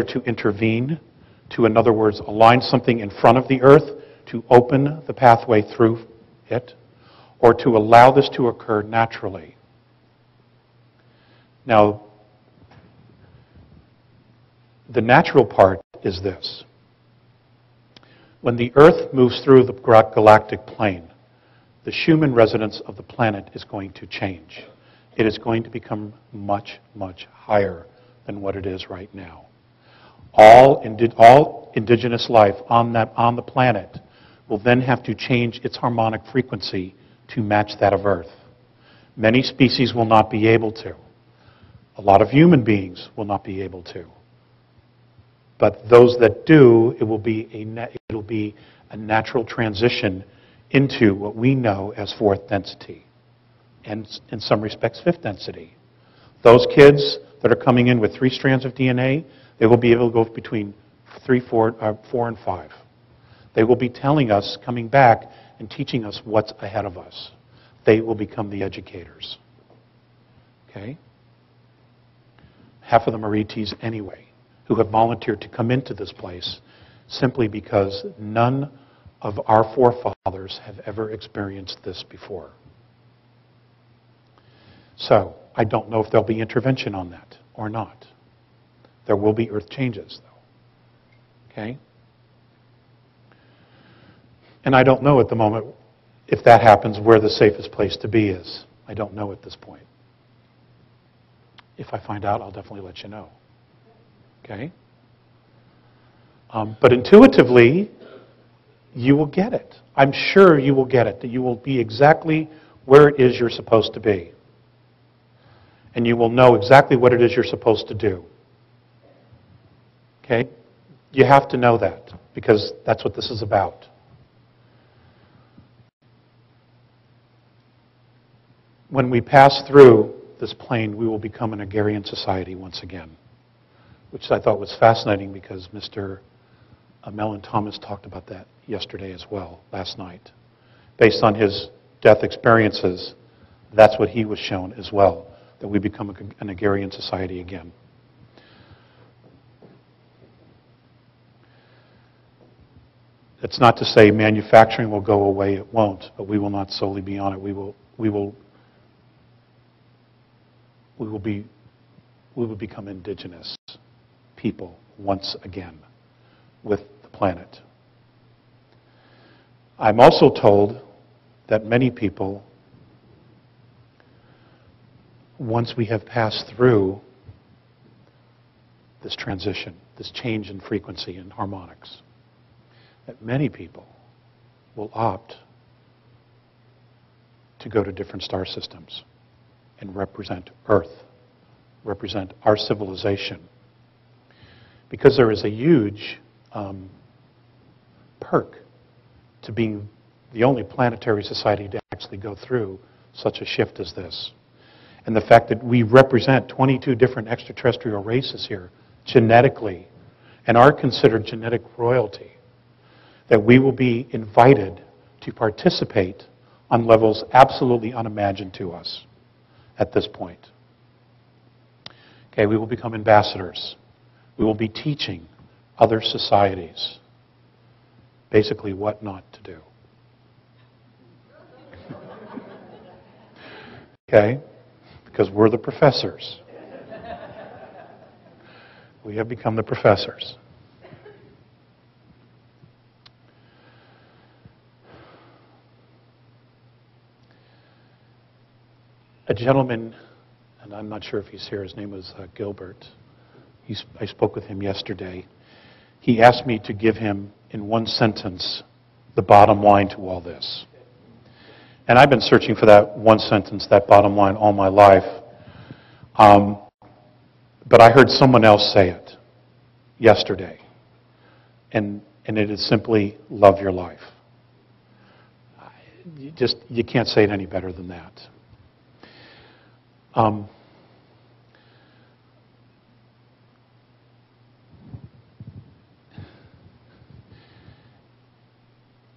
to intervene, to, in other words, align something in front of the Earth to open the pathway through it, or to allow this to occur naturally. Now, the natural part is this. When the Earth moves through the galactic plane, the Schumann resonance of the planet is going to change. It is going to become much, much higher than what it is right now. All indigenous life on the planet will then have to change its harmonic frequency to match that of Earth. Many species will not be able to. A lot of human beings will not be able to. But those that do, it'll be a natural transition into what we know as fourth density, and in some respects, fifth density. Those kids that are coming in with 3 strands of DNA, they will be able to go between 4 and 5. They will be telling us, coming back and teaching us what's ahead of us. They will become the educators. Okay? Half of them are ETs anyway, who have volunteered to come into this place simply because none of our forefathers have ever experienced this before. So, I don't know if there'll be intervention on that or not. There will be Earth changes, though. Okay? And I don't know at the moment, if that happens, where the safest place to be is. I don't know at this point. If I find out, I'll definitely let you know. Okay? But intuitively, you will get it. I'm sure you will get it, that you will be exactly where it is you're supposed to be. And you will know exactly what it is you're supposed to do. Okay? You have to know that, because that's what this is about. When we pass through this plane, we will become an agrarian society once again, which I thought was fascinating because Mr. Mellon Thomas talked about that yesterday as well, last night. Based on his death experiences, that's what he was shown as well, that we become an agrarian society again. It's not to say manufacturing will go away, it won't, but we will not solely be on it. We will become indigenous people once again with the planet. I'm also told that many people, once we have passed through this transition, this change in frequency and harmonics, that many people will opt to go to different star systems and represent Earth, represent our civilization. Because there is a huge perk to being the only planetary society to actually go through such a shift as this. And the fact that we represent 22 different extraterrestrial races here, genetically, and are considered genetic royalty, that we will be invited to participate on levels absolutely unimagined to us at this point. Okay, we will become ambassadors. We will be teaching other societies basically what not to do. Okay? Because we're the professors. We have become the professors. A gentleman, and I'm not sure if he's here, his name was Gilbert. I spoke with him yesterday. He asked me to give him, in one sentence, the bottom line to all this. And I've been searching for that one sentence, that bottom line, all my life. But I heard someone else say it yesterday. And it is simply, love your life. You can't say it any better than that.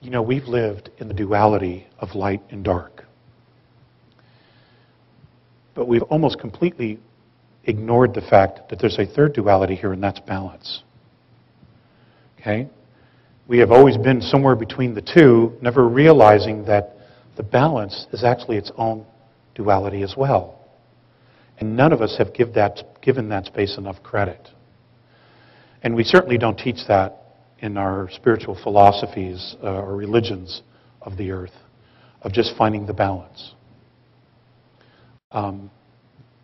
You know, we've lived in the duality of light and dark. But we've almost completely ignored the fact that there's a third duality here, and that's balance. Okay? We have always been somewhere between the two, never realizing that the balance is actually its own duality as well. And none of us have given that space enough credit. And we certainly don't teach that in our spiritual philosophies or religions of the earth, of just finding the balance.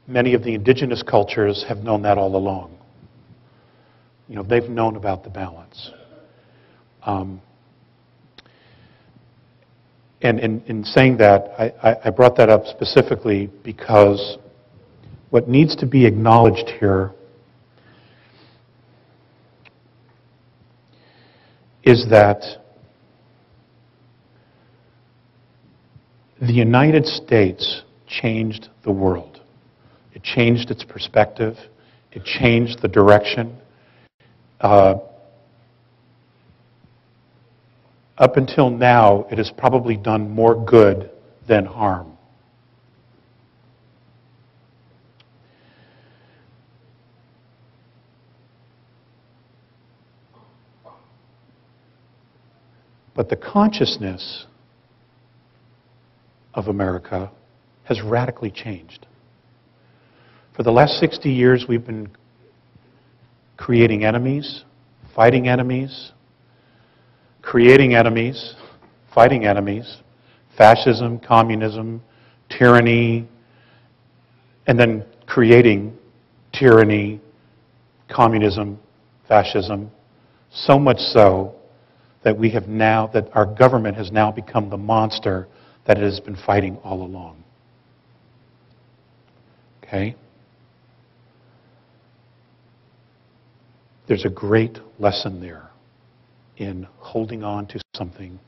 Many of the indigenous cultures have known that all along. You know, they've known about the balance. And in saying that, I brought that up specifically because what needs to be acknowledged here is that the United States changed the world. It changed its perspective. It changed the direction. Up until now, it has probably done more good than harm. But the consciousness of America has radically changed. For the last 60 years, we've been creating enemies, fighting enemies, creating enemies, fighting enemies, fascism, communism, tyranny, and then creating tyranny, communism, fascism, so much so that that our government has now become the monster that it has been fighting all along. Okay? There's a great lesson there in holding on to something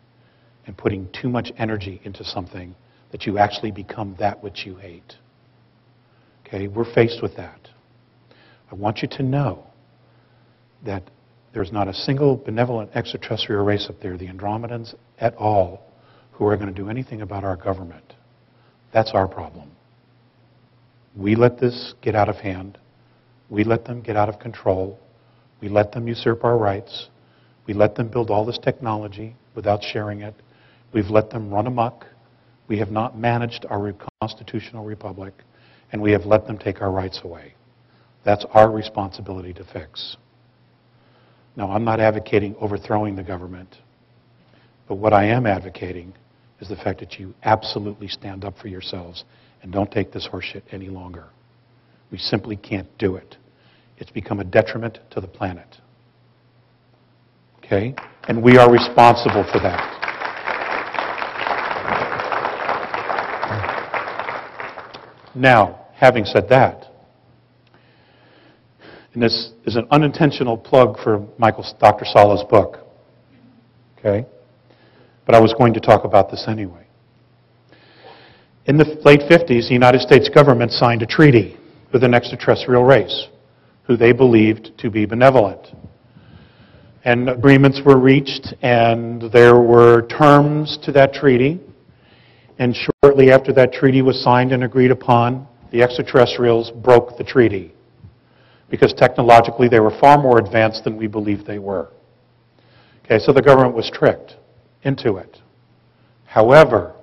and putting too much energy into something that you actually become that which you hate. Okay? We're faced with that. I want you to know that there's not a single benevolent extraterrestrial race up there, the Andromedans at all, who are going to do anything about our government. That's our problem. We let this get out of hand. We let them get out of control. We let them usurp our rights. We let them build all this technology without sharing it. We've let them run amok. We have not managed our constitutional republic, and we have let them take our rights away. That's our responsibility to fix. Now, I'm not advocating overthrowing the government, but what I am advocating is the fact that you absolutely stand up for yourselves and don't take this horseshit any longer. We simply can't do it. It's become a detriment to the planet. Okay? And we are responsible for that. Now, having said that, and this is an unintentional plug for Dr. Sala's book. Okay? But I was going to talk about this anyway. In the late 50s, the United States government signed a treaty with an extraterrestrial race who they believed to be benevolent. And agreements were reached, and there were terms to that treaty. And shortly after that treaty was signed and agreed upon, the extraterrestrials broke the treaty, because technologically they were far more advanced than we believed they were. Okay, so the government was tricked into it. However,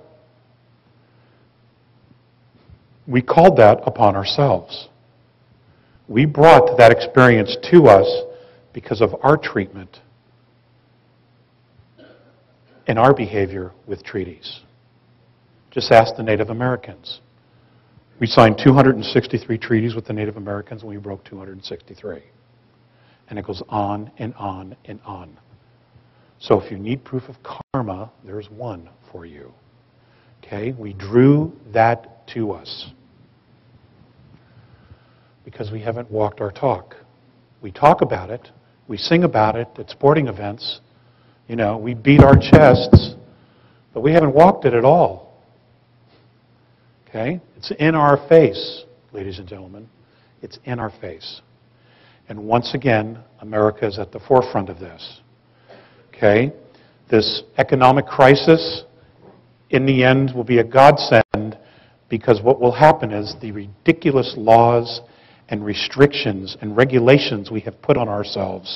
we called that upon ourselves. We brought that experience to us because of our treatment and our behavior with treaties. Just ask the Native Americans. We signed 263 treaties with the Native Americans, and we broke 263. And it goes on and on and on. So if you need proof of karma, there's one for you. Okay? We drew that to us because we haven't walked our talk. We talk about it. We sing about it at sporting events. You know, we beat our chests, but we haven't walked it at all. Okay? It's in our face, ladies and gentlemen. It's in our face. And once again, America is at the forefront of this. Okay? This economic crisis, in the end, will be a godsend, because what will happen is the ridiculous laws and restrictions and regulations we have put on ourselves